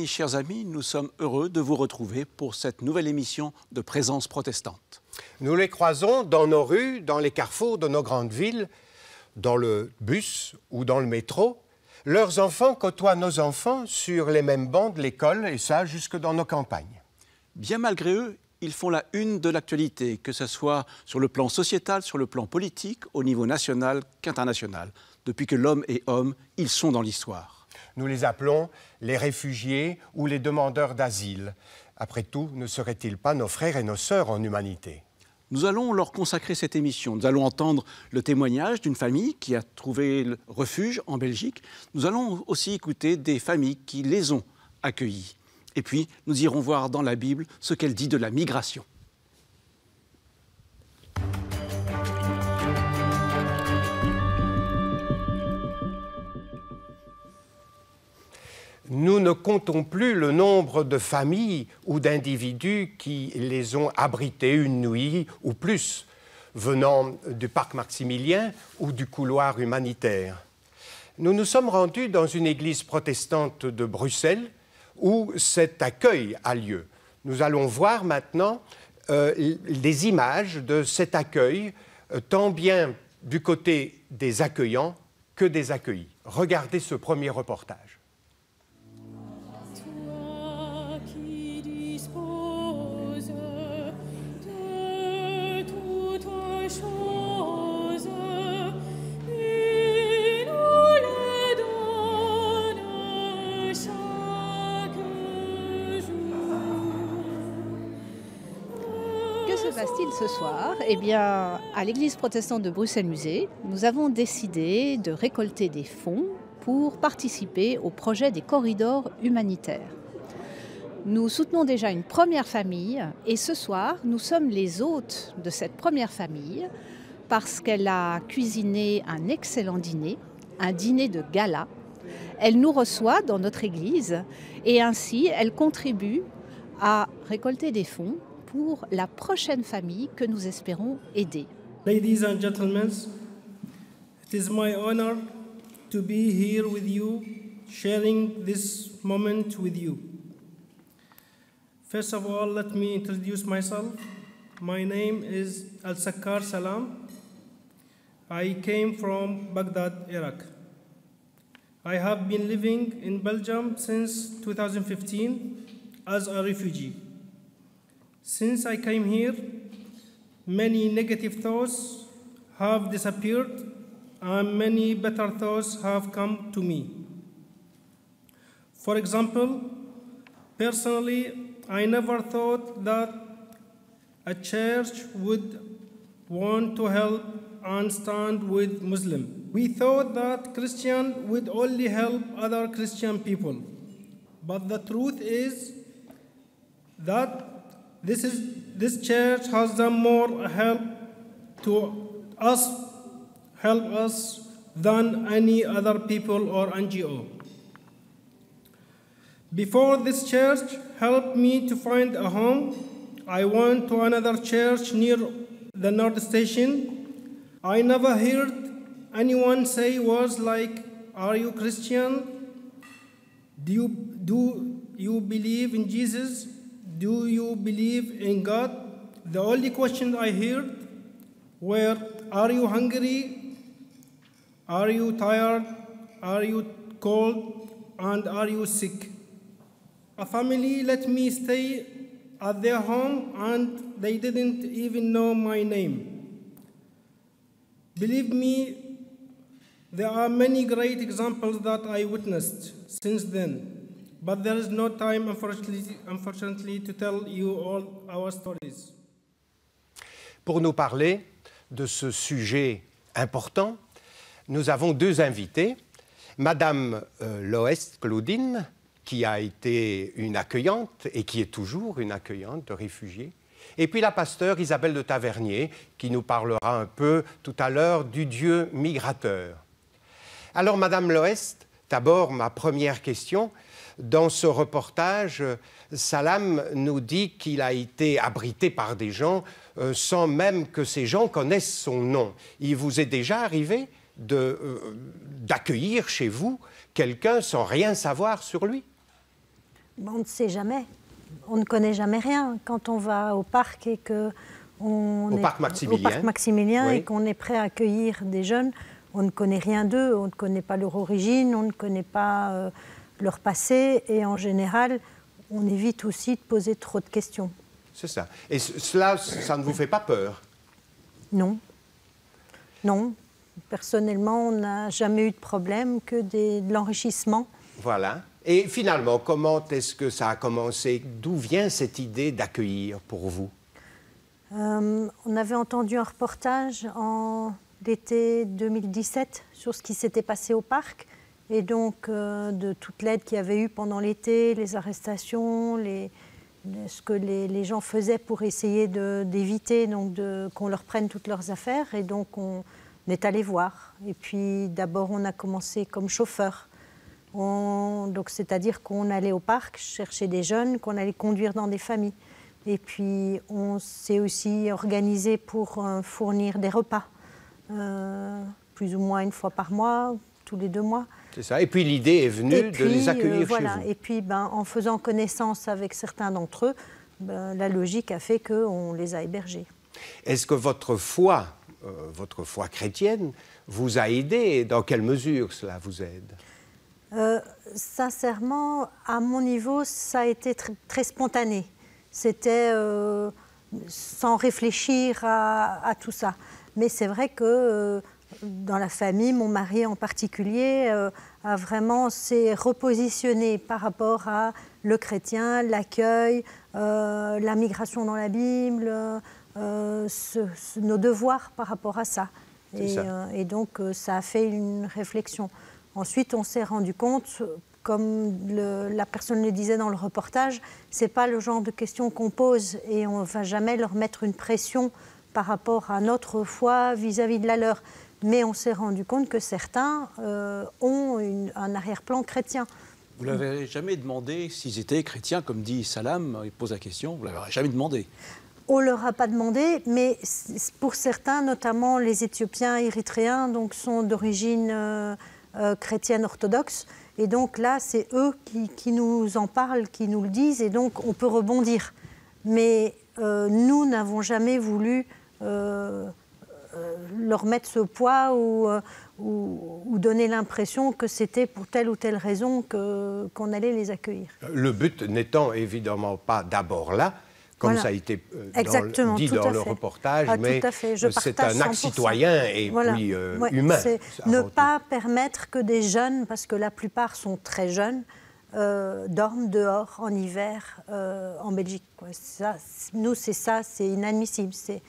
Chers amis, nous sommes heureux de vous retrouver pour cette nouvelle émission de Présence protestante. Nous les croisons dans nos rues, dans les carrefours de nos grandes villes, dans le bus ou dans le métro. Leurs enfants côtoient nos enfants sur les mêmes bancs de l'école, et ça jusque dans nos campagnes. Bien malgré eux, ils font la une de l'actualité, que ce soit sur le plan sociétal, sur le plan politique, au niveau national qu'international. Depuis que l'homme est homme, ils sont dans l'histoire. Nous les appelons les réfugiés ou les demandeurs d'asile. Après tout, ne seraient-ils pas nos frères et nos sœurs en humanité? Nous allons leur consacrer cette émission. Nous allons entendre le témoignage d'une famille qui a trouvé le refuge en Belgique. Nous allons aussi écouter des familles qui les ont accueillis. Et puis, nous irons voir dans la Bible ce qu'elle dit de la migration. Nous ne comptons plus le nombre de familles ou d'individus qui les ont abrités une nuit ou plus, venant du parc Maximilien ou du couloir humanitaire. Nous nous sommes rendus dans une église protestante de Bruxelles où cet accueil a lieu. Nous allons voir maintenant des images de cet accueil, tant bien du côté des accueillants que des accueillis. Regardez ce premier reportage. Ce soir, eh bien, à l'église protestante de Bruxelles-Musée, nous avons décidé de récolter des fonds pour participer au projet des corridors humanitaires. Nous soutenons déjà une première famille et ce soir, nous sommes les hôtes de cette première famille parce qu'elle a cuisiné un excellent dîner, un dîner de gala. Elle nous reçoit dans notre église et ainsi, elle contribue à récolter des fonds pour la prochaine famille que nous espérons aider. Ladies and gentlemen, it is my honor to be here with you, sharing this moment with you. First of all, let me introduce myself. My name is Al-Sakkar Salam. I came from Baghdad, Iraq. I have been living in Belgium since 2015 as a refugee. Since I came here, many negative thoughts have disappeared and many better thoughts have come to me. For example, personally, I never thought that a church would want to help and stand with Muslims. We thought that Christians would only help other Christian people. But the truth is that this church has done more help us than any other people or NGO. Before this church helped me to find a home, I went to another church near the North Station. I never heard anyone say words like, "Are you Christian? Do you believe in Jesus? Do you believe in God?" The only question I heard were, "Are you hungry? Are you tired? Are you cold? And are you sick?" A family let me stay at their home and they didn't even know my name. Believe me, there are many great examples that I witnessed since then. But there is no time, unfortunately, to tell you all our stories. Pour nous parler de ce sujet important, nous avons deux invités. Madame Loest Claudine, qui a été une accueillante et qui est toujours une accueillante de réfugiés, Et puis la pasteure Isabelle de Tavernier, qui nous parlera un peu tout à l'heure du Dieu migrateur. Alors, Madame Loest, d'abord, ma première question. Dans ce reportage, Salam nous dit qu'il a été abrité par des gens sans même que ces gens connaissent son nom. Il vous est déjà arrivé d'accueillir chez vous quelqu'un sans rien savoir sur lui? On ne sait jamais. On ne connaît jamais rien. Quand on va au parc et que au parc Maximilien oui. Et qu'on est prêt à accueillir des jeunes, on ne connaît rien d'eux, on ne connaît pas leur origine, on ne connaît pas leur passé, et en général, on évite aussi de poser trop de questions. C'est ça. Et cela, ça ne vous fait pas peur? Non. Non. Personnellement, on n'a jamais eu de problème, que de l'enrichissement. Voilà. Et finalement, comment est-ce que ça a commencé? D'où vient cette idée d'accueillir pour vous? On avait entendu un reportage en l'été 2017 sur ce qui s'était passé au parc, et donc de toute l'aide qu'il y avait eu pendant l'été, les arrestations, ce que les gens faisaient pour essayer d'éviter qu'on leur prenne toutes leurs affaires, et donc on est allé voir. Et puis d'abord on a commencé comme chauffeur, donc c'est-à-dire qu'on allait au parc chercher des jeunes qu'on allait conduire dans des familles. Et puis on s'est aussi organisé pour fournir des repas, plus ou moins une fois par mois, tous les 2 mois. C'est ça. Et puis l'idée est venue de les accueillir voilà. Chez vous. Et puis en faisant connaissance avec certains d'entre eux, la logique a fait qu'on les a hébergés. Est-ce que votre foi chrétienne vous a aidé? Dans quelle mesure cela vous aide? Sincèrement, à mon niveau, ça a été très spontané. C'était sans réfléchir à tout ça. Mais c'est vrai que dans la famille, mon mari en particulier a vraiment s'est repositionné par rapport à le chrétien, l'accueil, la migration dans la Bible, nos devoirs par rapport à ça. Et donc ça a fait une réflexion. Ensuite, on s'est rendu compte, comme la personne le disait dans le reportage, c'est pas le genre de questions qu'on pose, et on ne va jamais leur mettre une pression par rapport à notre foi vis-à-vis de la leur. Mais on s'est rendu compte que certains ont un arrière-plan chrétien. Vous ne l'avez jamais demandé s'ils étaient chrétiens, comme dit Salam, il pose la question, vous ne l'avez jamais demandé? On ne leur a pas demandé, mais pour certains, notamment les Éthiopiens, Érythréens, donc sont d'origine chrétienne orthodoxe. Et donc là, c'est eux qui nous en parlent, qui nous le disent, et donc on peut rebondir. Mais nous n'avons jamais voulu leur mettre ce poids ou donner l'impression que c'était pour telle ou telle raison qu'on allait les accueillir. Le but n'étant évidemment pas d'abord là, comme voilà. Ça a été dit dans le reportage, mais c'est un acte citoyen et voilà. Puis humain. Ne pas permettre que des jeunes, parce que la plupart sont très jeunes, dorment dehors en hiver en Belgique. Nous, c'est ça, c'est inadmissible. C'est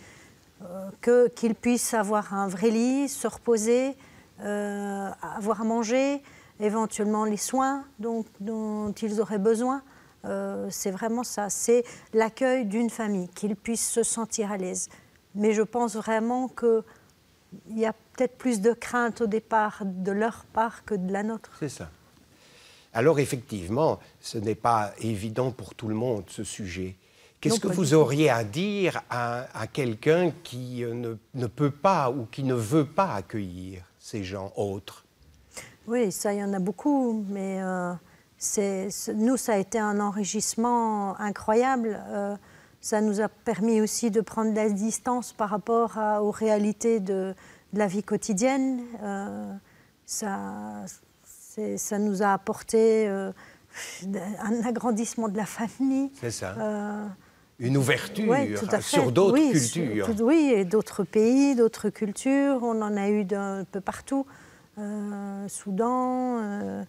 qu'ils puissent avoir un vrai lit, se reposer, avoir à manger, éventuellement les soins dont ils auraient besoin. C'est vraiment ça, c'est l'accueil d'une famille, qu'ils puissent se sentir à l'aise. Mais je pense vraiment qu'il y a peut-être plus de crainte au départ de leur part que de la nôtre. C'est ça. Alors effectivement, ce n'est pas évident pour tout le monde, ce sujet. Qu'est-ce que vous auriez à dire à quelqu'un qui ne peut pas ou qui ne veut pas accueillir ces gens autres? Oui, ça, il y en a beaucoup, mais nous, ça a été un enrichissement incroyable. Ça nous a permis aussi de prendre de la distance par rapport aux réalités de la vie quotidienne. Ça nous a apporté un agrandissement de la famille. C'est ça. Une ouverture sur d'autres cultures. Oui, et d'autres pays, d'autres cultures. On en a eu d'un peu partout. Soudan,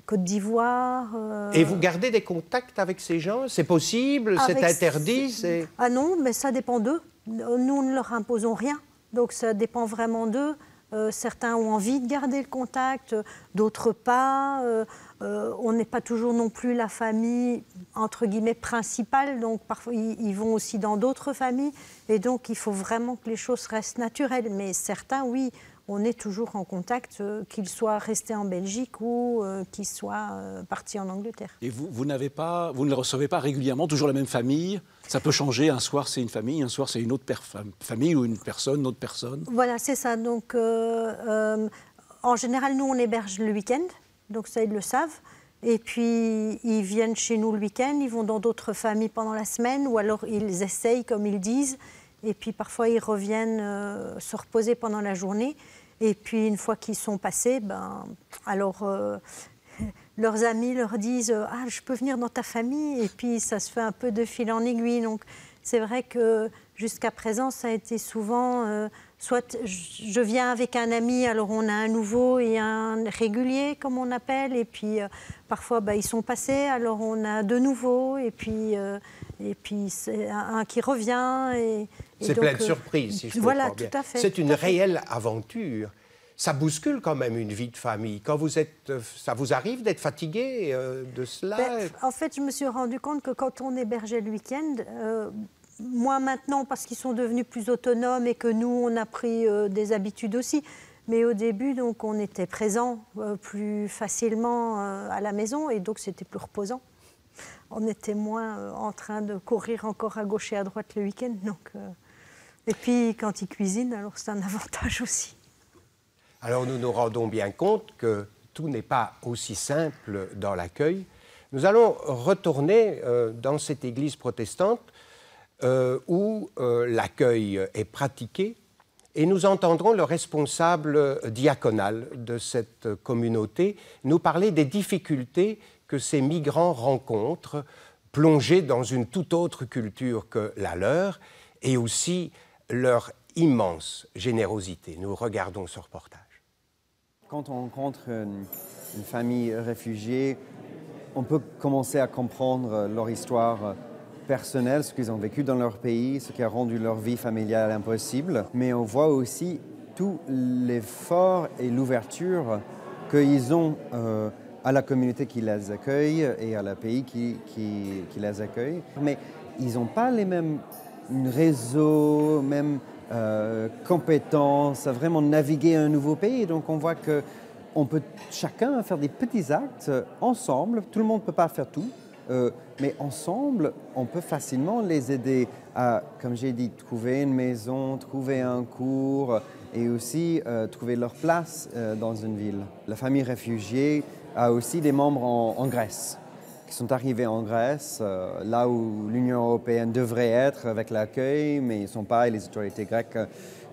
Côte d'Ivoire. Et vous gardez des contacts avec ces gens? C'est possible? C'est interdit? Ah non, mais ça dépend d'eux. Nous ne leur imposons rien. Donc ça dépend vraiment d'eux. Certains ont envie de garder le contact, d'autres pas. On n'est pas toujours non plus la famille, entre guillemets, principale. Donc parfois, ils vont aussi dans d'autres familles. Et donc, il faut vraiment que les choses restent naturelles. Mais certains, oui, on est toujours en contact, qu'ils soient restés en Belgique ou qu'ils soient partis en Angleterre. Et vous ne les recevez pas régulièrement, toujours la même famille? Ça peut changer, un soir c'est une famille, un soir c'est une autre famille ou une autre personne. Voilà, c'est ça. Donc, en général, nous, on héberge le week-end, donc ça, ils le savent. Et puis, ils viennent chez nous le week-end, ils vont dans d'autres familles pendant la semaine, ou alors ils essayent, comme ils disent. Et puis, parfois, ils reviennent se reposer pendant la journée. Et puis, une fois qu'ils sont passés, alors... leurs amis leur disent « Ah, je peux venir dans ta famille ?» Et puis, ça se fait un peu de fil en aiguille. Donc, c'est vrai que jusqu'à présent, ça a été souvent... soit je viens avec un ami, alors on a un nouveau et un régulier, comme on appelle. Et puis, parfois, ils sont passés, alors on a deux nouveaux. Et puis c'est un qui revient. C'est plein de surprises, si je comprends bien. Tout à fait. C'est une réelle aventure. Ça bouscule quand même une vie de famille. Quand ça vous arrive d'être fatigué de cela? En fait, je me suis rendu compte que quand on hébergeait le week-end, moi maintenant, parce qu'ils sont devenus plus autonomes et que nous, on a pris des habitudes aussi, mais au début, donc, on était présents plus facilement à la maison et donc c'était plus reposant. On était moins en train de courir encore à gauche et à droite le week-end. Et puis, quand ils cuisinent, alors c'est un avantage aussi. Alors nous nous rendons bien compte que tout n'est pas aussi simple dans l'accueil. Nous allons retourner dans cette église protestante où l'accueil est pratiqué et nous entendrons le responsable diaconal de cette communauté nous parler des difficultés que ces migrants rencontrent, plongés dans une toute autre culture que la leur, et aussi leur immense générosité. Nous regardons ce reportage. Quand on rencontre une famille réfugiée, on peut commencer à comprendre leur histoire personnelle, ce qu'ils ont vécu dans leur pays, ce qui a rendu leur vie familiale impossible. Mais on voit aussi tout l'effort et l'ouverture qu'ils ont à la communauté qui les accueille et à la pays qui les accueille. Mais ils n'ont pas les mêmes réseaux, même compétences à vraiment naviguer un nouveau pays. Donc on voit qu'on peut chacun faire des petits actes ensemble. Tout le monde ne peut pas faire tout, mais ensemble, on peut facilement les aider à, comme j'ai dit, trouver une maison, trouver un cours et aussi trouver leur place dans une ville. La famille réfugiée a aussi des membres en Grèce, qui sont arrivés en Grèce, là où l'Union européenne devrait être avec l'accueil, mais ils ne sont pas et les autorités grecques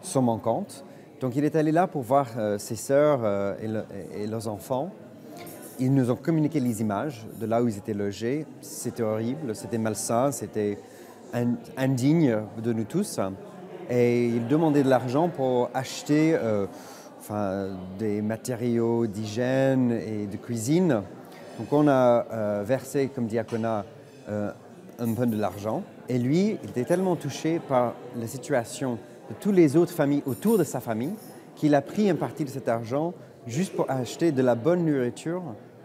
sont manquantes. Donc il est allé là pour voir ses sœurs et leurs enfants. Ils nous ont communiqué les images de là où ils étaient logés. C'était horrible, c'était malsain, c'était indigne de nous tous. Et ils demandaient de l'argent pour acheter des matériaux d'hygiène et de cuisine. Donc on a versé comme diaconat un peu de l'argent. Et lui, il était tellement touché par la situation de toutes les autres familles autour de sa famille qu'il a pris une partie de cet argent juste pour acheter de la bonne nourriture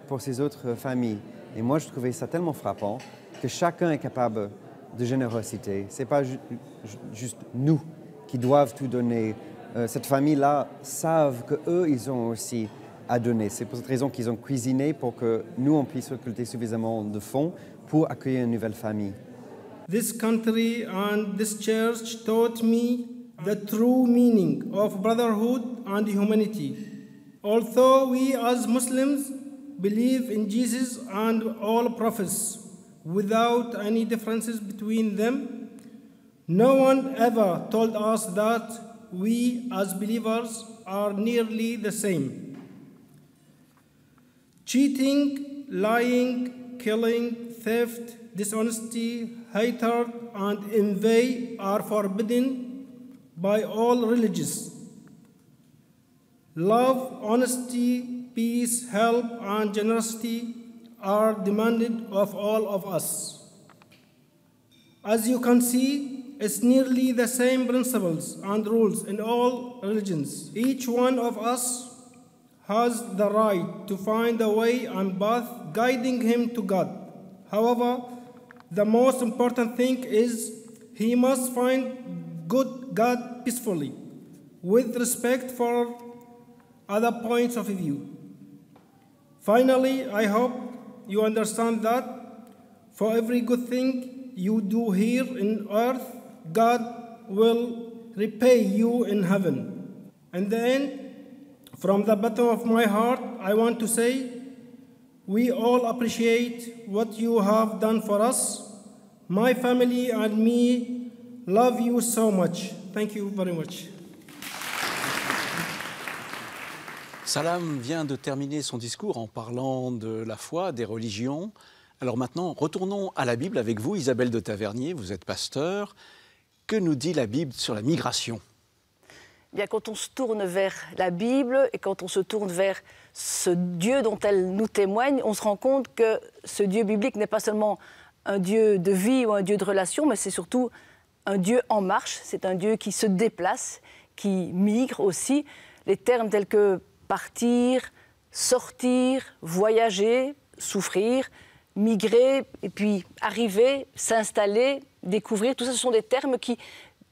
pour ses autres familles. Et moi, je trouvais ça tellement frappant que chacun est capable de générosité. Ce n'est pas juste nous qui doivent tout donner. Cette famille-là savent qu'eux, ils ont aussi à donner. C'est pour cette raison qu'ils ont cuisiné pour que nous, on puisse récolter suffisamment de fonds pour accueillir une nouvelle famille. This country and this church taught me the true meaning of brotherhood and humanity. Although we as Muslims believe in Jesus and all prophets without any differences between them, no one ever told us that we as believers are nearly the same. Cheating, lying, killing, theft, dishonesty, hatred, and envy are forbidden by all religions. Love, honesty, peace, help, and generosity are demanded of all of us. As you can see, it's nearly the same principles and rules in all religions. Each one of us has the right to find a way and path guiding him to God. However, the most important thing is he must find good God peacefully, with respect for other points of view. Finally, I hope you understand that for every good thing you do here in earth, God will repay you in heaven. In the end, from the bottom of my heart, I want to say, we all appreciate what you have done for us. My family and me love you so much. Thank you very much. Salam vient de terminer son discours en parlant de la foi, des religions. Alors maintenant, retournons à la Bible avec vous, Isabelle de Tavernier, vous êtes pasteur. Que nous dit la Bible sur la migration ? Bien, quand on se tourne vers la Bible et quand on se tourne vers ce Dieu dont elle nous témoigne, on se rend compte que ce Dieu biblique n'est pas seulement un Dieu de vie ou un Dieu de relation, mais c'est surtout un Dieu en marche, c'est un Dieu qui se déplace, qui migre aussi. Les termes tels que partir, sortir, voyager, souffrir, migrer, et puis arriver, s'installer, découvrir, tout ça, ce sont des termes qui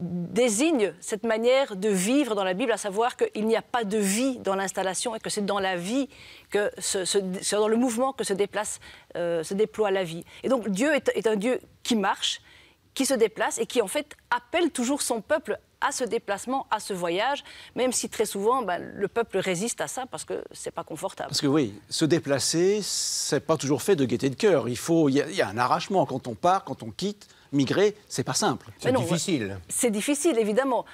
désignent cette manière de vivre dans la Bible, à savoir qu'il n'y a pas de vie dans l'installation et que c'est dans la vie, c'est dans le mouvement que se déploie la vie. Et donc Dieu est un Dieu qui marche, qui se déplace et qui en fait appelle toujours son peuple à ce déplacement, à ce voyage, même si très souvent le peuple résiste à ça parce que c'est pas confortable. Parce que oui, se déplacer, c'est pas toujours fait de gaieté de cœur. Il y a un arrachement quand on part, quand on quitte. Migrer, c'est pas simple. C'est difficile. C'est difficile, évidemment.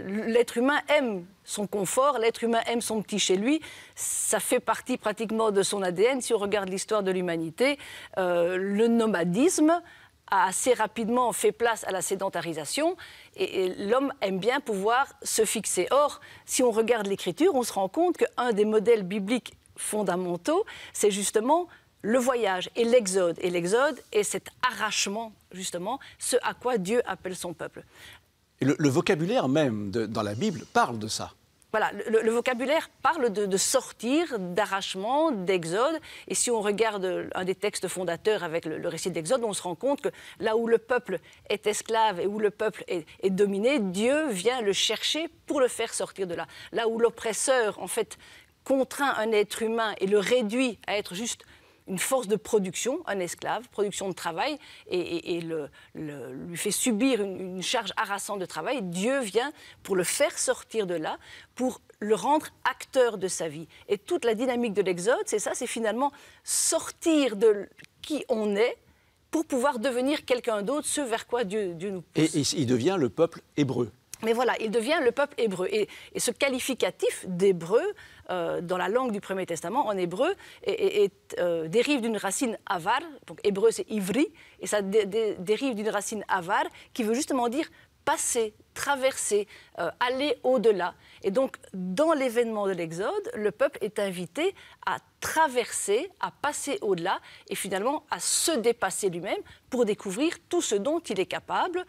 L'être humain aime son confort, l'être humain aime son petit chez lui. Ça fait partie pratiquement de son ADN. Si on regarde l'histoire de l'humanité, le nomadisme a assez rapidement fait place à la sédentarisation et l'homme aime bien pouvoir se fixer. Or, si on regarde l'Écriture, on se rend compte qu'un des modèles bibliques fondamentaux, c'est justement le voyage et l'exode. Et l'exode est cet arrachement, justement, ce à quoi Dieu appelle son peuple. Et le vocabulaire même dans la Bible parle de ça. Voilà, le vocabulaire parle de sortir, d'arrachement, d'exode. Et si on regarde un des textes fondateurs avec le récit d'Exode, on se rend compte que là où le peuple est esclave et où le peuple est dominé, Dieu vient le chercher pour le faire sortir de là. Là où l'oppresseur, en fait, contraint un être humain et le réduit à être juste une force de production, un esclave, production de travail, et lui fait subir une charge harassante de travail, Dieu vient pour le faire sortir de là, pour le rendre acteur de sa vie. Et toute la dynamique de l'Exode, c'est ça, c'est finalement sortir de qui on est pour pouvoir devenir quelqu'un d'autre, ce vers quoi Dieu nous pousse. Et il devient le peuple hébreu. Mais voilà, il devient le peuple hébreu. Et ce qualificatif d'hébreu, dans la langue du Premier Testament, en hébreu, dérive d'une racine avar. Donc hébreu, c'est ivri. Et ça dérive d'une racine avar qui veut justement dire passer, traverser, aller au-delà. Et donc, dans l'événement de l'Exode, le peuple est invité à traverser, à passer au-delà et finalement à se dépasser lui-même pour découvrir tout ce dont il est capable,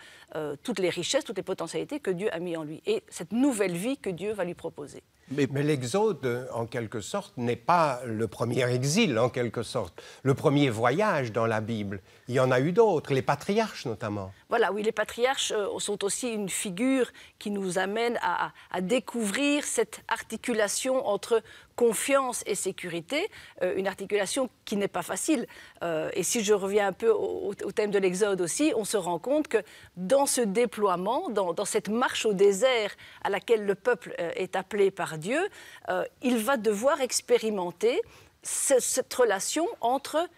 toutes les richesses, toutes les potentialités que Dieu a mis en lui et cette nouvelle vie que Dieu va lui proposer. Mais l'Exode, en quelque sorte, n'est pas le premier exil, en quelque sorte, le premier voyage dans la Bible. Il y en a eu d'autres, les patriarches notamment. Voilà, oui, les patriarches sont aussi une figure qui nous amène à découvrir cette articulation entre confiance et sécurité, une articulation qui n'est pas facile. Et si je reviens un peu au thème de l'Exode aussi, on se rend compte que dans ce déploiement, dans cette marche au désert à laquelle le peuple est appelé par Dieu, il va devoir expérimenter cette relation entre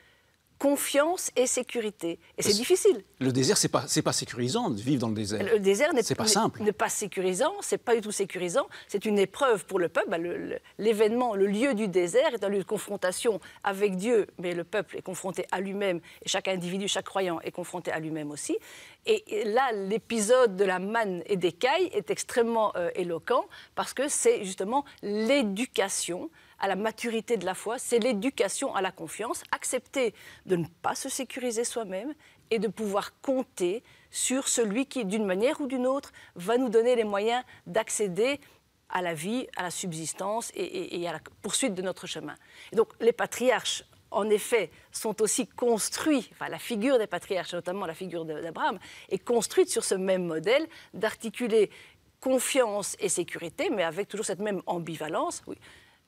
confiance et sécurité. Et c'est difficile. Le désert, c'est pas sécurisant de vivre dans le désert. Le désert n'est pas sécurisant, c'est pas du tout sécurisant. C'est une épreuve pour le peuple. L'événement, le lieu du désert est un lieu de confrontation avec Dieu, mais le peuple est confronté à lui-même et chaque individu, chaque croyant est confronté à lui-même aussi. Et là, l'épisode de la manne et des cailles est extrêmement éloquent parce que c'est justement l'éducation à la maturité de la foi, c'est l'éducation à la confiance, accepter de ne pas se sécuriser soi-même et de pouvoir compter sur celui qui, d'une manière ou d'une autre, va nous donner les moyens d'accéder à la vie, à la subsistance et à la poursuite de notre chemin. Et donc les patriarches, en effet, sont aussi construits, enfin la figure des patriarches, notamment la figure d'Abraham, est construite sur ce même modèle d'articuler confiance et sécurité, mais avec toujours cette même ambivalence. Oui.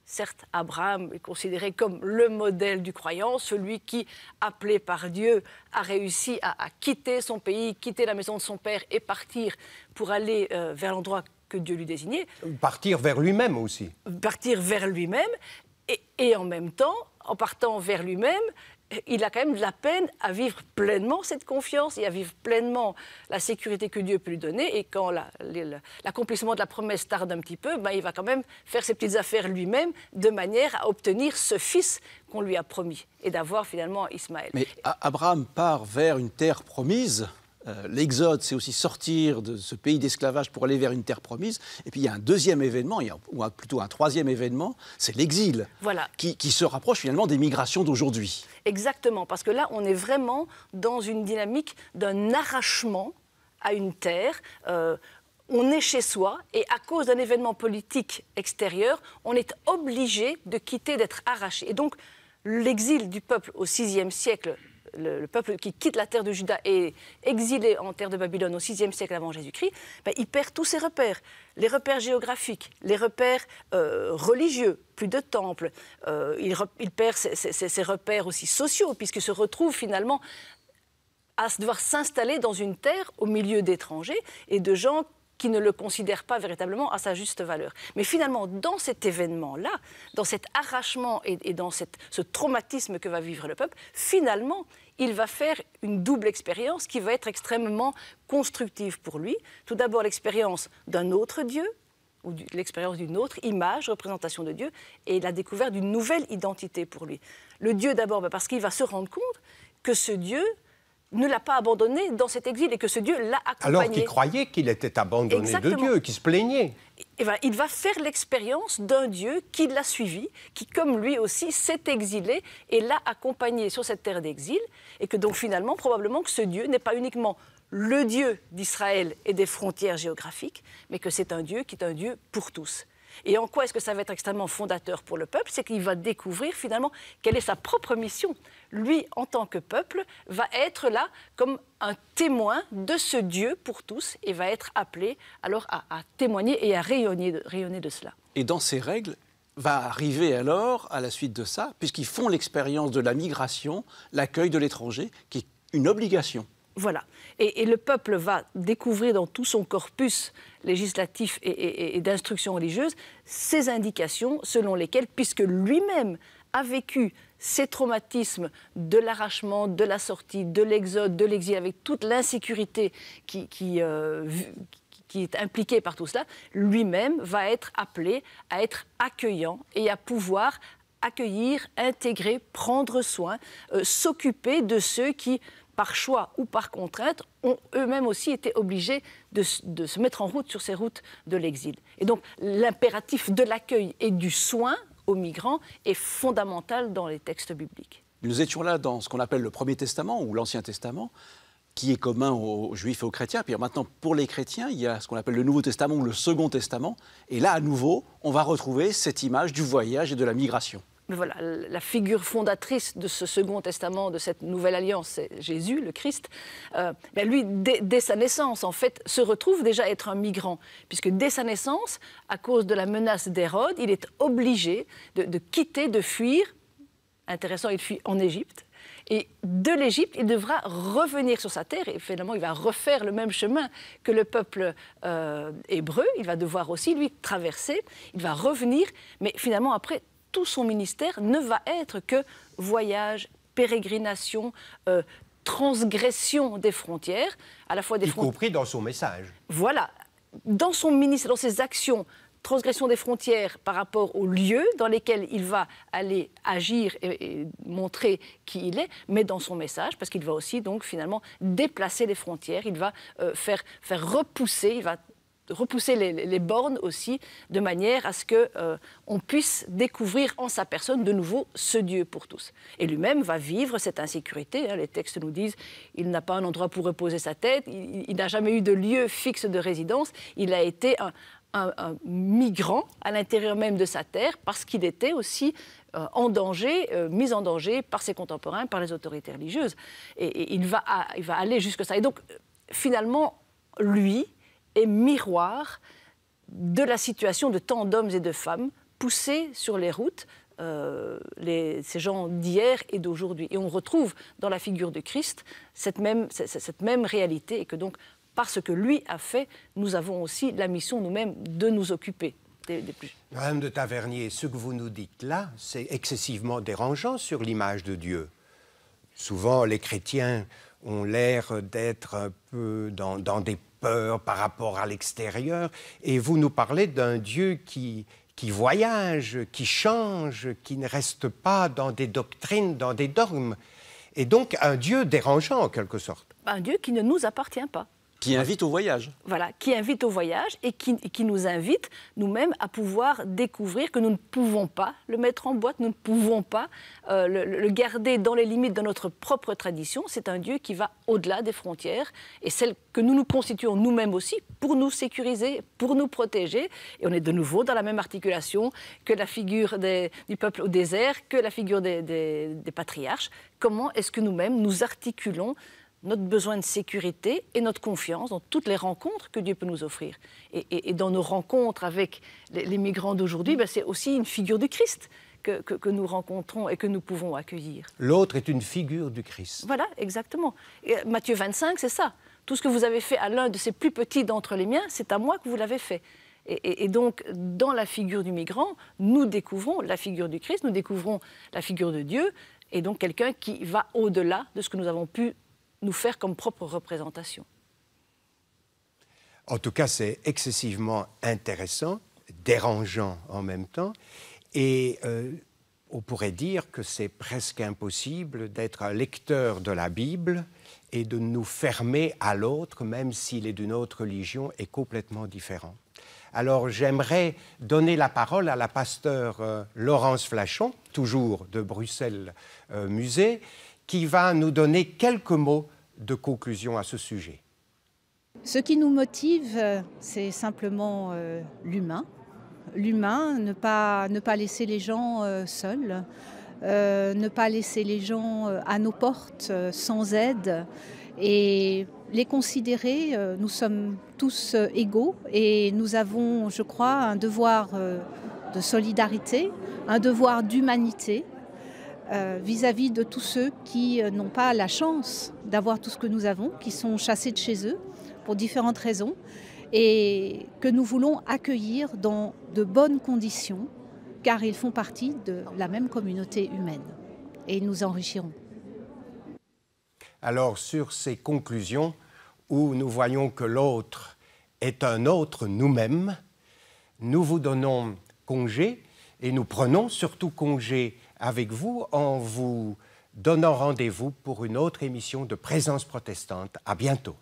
Certes, Abraham est considéré comme le modèle du croyant, celui qui, appelé par Dieu, a réussi à quitter son pays, quitter la maison de son père et partir pour aller vers l'endroit que Dieu lui désignait. Partir vers lui-même aussi. Partir vers lui-même, et en même temps, en partant vers lui-même, il a quand même de la peine à vivre pleinement cette confiance et à vivre pleinement la sécurité que Dieu peut lui donner. Et quand l'accomplissement de la promesse tarde un petit peu, ben, il va quand même faire ses petites affaires lui-même de manière à obtenir ce fils qu'on lui a promis et d'avoir finalement Ismaël. Mais Abraham part vers une terre promise. L'Exode, c'est aussi sortir de ce pays d'esclavage pour aller vers une terre promise. Et puis il y a un deuxième événement, ou plutôt un troisième événement, c'est l'exil, voilà. qui se rapproche finalement des migrations d'aujourd'hui. Exactement, parce que là, on est vraiment dans une dynamique d'un arrachement à une terre. On est chez soi et à cause d'un événement politique extérieur, on est obligé de quitter, d'être arraché. Et donc, l'exil du peuple au VIe siècle, le peuple qui quitte la terre de Juda et exilé en terre de Babylone au VIe siècle avant Jésus-Christ, ben, il perd tous ses repères. Les repères géographiques, les repères religieux, plus de temples. Il perd ses repères aussi sociaux, puisqu'il se retrouve finalement à devoir s'installer dans une terre au milieu d'étrangers et de gens qui ne le considèrent pas véritablement à sa juste valeur. Mais finalement, dans cet événement-là, dans cet arrachement et dans ce traumatisme que va vivre le peuple, finalement, il va faire une double expérience qui va être extrêmement constructive pour lui. Tout d'abord, l'expérience d'un autre Dieu, ou l'expérience d'une autre image, représentation de Dieu, et la découverte d'une nouvelle identité pour lui. Le Dieu d'abord, parce qu'il va se rendre compte que ce Dieu ne l'a pas abandonné dans cet exil et que ce Dieu l'a accompagné. Alors qu'il croyait qu'il était abandonné Exactement. de Dieu, qu'il se plaignait. Et ben, il va faire l'expérience d'un Dieu qui l'a suivi, qui comme lui aussi s'est exilé et l'a accompagné sur cette terre d'exil, et que donc finalement, probablement que ce Dieu n'est pas uniquement le Dieu d'Israël et des frontières géographiques, mais que c'est un Dieu qui est un Dieu pour tous. Et en quoi est-ce que ça va être extrêmement fondateur pour le peuple? C'est qu'il va découvrir finalement quelle est sa propre mission. Lui, en tant que peuple, va être là comme un témoin de ce Dieu pour tous et va être appelé alors à témoigner et à rayonner de cela. Et dans ces règles, va arriver alors, à la suite de ça, puisqu'ils font l'expérience de la migration, l'accueil de l'étranger, qui est une obligation. Voilà. Et le peuple va découvrir dans tout son corpus législatif et d'instruction religieuse ces indications selon lesquelles, puisque lui-même a vécu ces traumatismes de l'arrachement, de la sortie, de l'exode, de l'exil, avec toute l'insécurité qui est impliquée par tout cela, lui-même va être appelé à être accueillant et à pouvoir accueillir, intégrer, prendre soin, s'occuper de ceux qui, par choix ou par contrainte, ont eux-mêmes aussi été obligés de se mettre en route sur ces routes de l'exil. Et donc l'impératif de l'accueil et du soin aux migrants est fondamental dans les textes bibliques. Nous étions là dans ce qu'on appelle le Premier Testament ou l'Ancien Testament, qui est commun aux Juifs et aux chrétiens. Puis maintenant, pour les chrétiens, il y a ce qu'on appelle le Nouveau Testament ou le Second Testament. Et là, à nouveau, on va retrouver cette image du voyage et de la migration. Mais voilà, la figure fondatrice de ce Second Testament, de cette nouvelle alliance, c'est Jésus, le Christ. Lui, dès sa naissance, en fait, se retrouve déjà être un migrant, puisque dès sa naissance, à cause de la menace d'Hérode, il est obligé de quitter, de fuir. Intéressant, il fuit en Égypte. Et de l'Égypte, il devra revenir sur sa terre, et finalement, il va refaire le même chemin que le peuple hébreu. Il va devoir aussi, lui, traverser, il va revenir, mais finalement, après, tout son ministère ne va être que voyage, pérégrination, transgression des frontières, à la fois des frontières... Y compris dans son message. Voilà, dans son ministère, dans ses actions, transgression des frontières par rapport aux lieux dans lesquels il va aller agir et montrer qui il est, mais dans son message, parce qu'il va aussi donc finalement déplacer les frontières, il va faire repousser, il va repousser les bornes aussi, de manière à ce qu'on puisse découvrir en sa personne de nouveau ce Dieu pour tous. Et lui-même va vivre cette insécurité. Hein. Les textes nous disent il n'a pas un endroit pour reposer sa tête, il n'a jamais eu de lieu fixe de résidence, il a été un migrant à l'intérieur même de sa terre parce qu'il était aussi en danger, mis en danger par ses contemporains, par les autorités religieuses. Et il va aller jusque ça. Et donc, finalement, lui est miroir de la situation de tant d'hommes et de femmes poussés sur les routes, ces gens d'hier et d'aujourd'hui. Et on retrouve dans la figure de Christ cette même réalité, et que donc, parce que lui a fait, nous avons aussi la mission nous-mêmes de nous occuper des plus. Madame de Tavernier, ce que vous nous dites là, c'est excessivement dérangeant sur l'image de Dieu. Souvent, les chrétiens ont l'air d'être un peu dans des peurs par rapport à l'extérieur, et vous nous parlez d'un Dieu qui voyage, qui change, qui ne reste pas dans des doctrines, dans des dogmes, et donc un Dieu dérangeant en quelque sorte. Un Dieu qui ne nous appartient pas. Qui invite au voyage. Voilà, qui invite au voyage et qui nous invite nous-mêmes à pouvoir découvrir que nous ne pouvons pas le mettre en boîte, nous ne pouvons pas le garder dans les limites de notre propre tradition. C'est un Dieu qui va au-delà des frontières et celles que nous nous constituons nous-mêmes aussi pour nous sécuriser, pour nous protéger. Et on est de nouveau dans la même articulation que la figure du peuple au désert, que la figure des patriarches. Comment est-ce que nous-mêmes nous articulons notre besoin de sécurité et notre confiance dans toutes les rencontres que Dieu peut nous offrir. Et dans nos rencontres avec les migrants d'aujourd'hui, c'est aussi une figure du Christ que nous rencontrons et que nous pouvons accueillir. L'autre est une figure du Christ. Voilà, exactement. Et Matthieu 25, c'est ça. Tout ce que vous avez fait à l'un de ces plus petits d'entre les miens, c'est à moi que vous l'avez fait. Et donc, dans la figure du migrant, nous découvrons la figure du Christ, nous découvrons la figure de Dieu, et donc quelqu'un qui va au-delà de ce que nous avons pu nous faire comme propre représentation. En tout cas, c'est excessivement intéressant, dérangeant en même temps, et on pourrait dire que c'est presque impossible d'être un lecteur de la Bible et de nous fermer à l'autre, même s'il est d'une autre religion et complètement différent. Alors j'aimerais donner la parole à la pasteure Laurence Flachon, toujours de Bruxelles Musée, qui va nous donner quelques mots de conclusion à ce sujet. Ce qui nous motive, c'est simplement l'humain. L'humain, ne pas laisser les gens seuls, ne pas laisser les gens à nos portes sans aide et les considérer. Nous sommes tous égaux et nous avons, je crois, un devoir de solidarité, un devoir d'humanité vis-à-vis de tous ceux qui n'ont pas la chance d'avoir tout ce que nous avons, qui sont chassés de chez eux pour différentes raisons, et que nous voulons accueillir dans de bonnes conditions, car ils font partie de la même communauté humaine, et ils nous enrichiront. Alors, sur ces conclusions, où nous voyons que l'autre est un autre nous-mêmes, nous vous donnons congé, et nous prenons surtout congé avec vous en vous donnant rendez-vous pour une autre émission de Présence protestante. À bientôt.